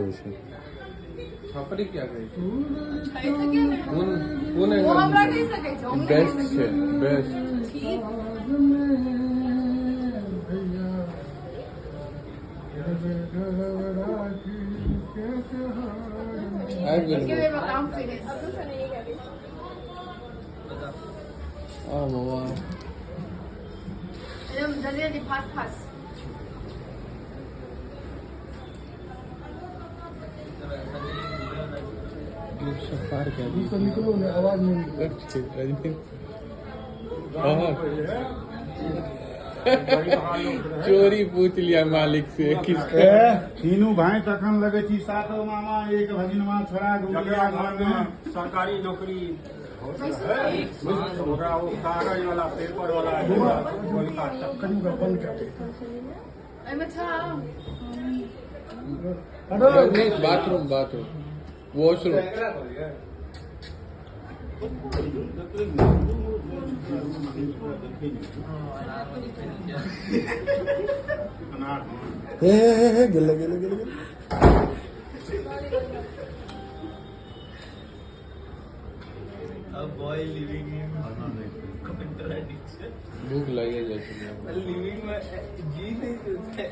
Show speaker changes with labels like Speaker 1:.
Speaker 1: હોય છે.
Speaker 2: છોકરી ક્યાં ગઈ?
Speaker 3: ખાઈ શકે ને?
Speaker 2: કોને
Speaker 3: હું હમણાં કહી શકે છે, હું નહીં
Speaker 1: બેસ્ટ છે, બેસ્ટ.
Speaker 3: ઠીક.
Speaker 1: આવી
Speaker 3: Give
Speaker 1: ગયું.
Speaker 3: him a confidence.
Speaker 1: આ મમ્મા
Speaker 3: एकदम जल्दी जल्दी फास्ट फास्ट.
Speaker 1: સફાર કરી નિકલો ને અવાજ નહીં છે રાજની. हाँ चोरी पूछ लिया मालिक से किसका.
Speaker 4: तीनों भाई तखन लगे छी सातो मामा एक भगिनवा छोड़ा गुड़िया घर में
Speaker 5: सरकारी नौकरी कागज वाला पेपर वाला
Speaker 3: એમાં છા
Speaker 1: रजनीश बाथरूम बाथरूम वॉशरूम. गेले गेले गेले गेले.
Speaker 5: A boy living in contradiction.
Speaker 1: भूख लगे जैसे
Speaker 5: Living में जी नहीं सकते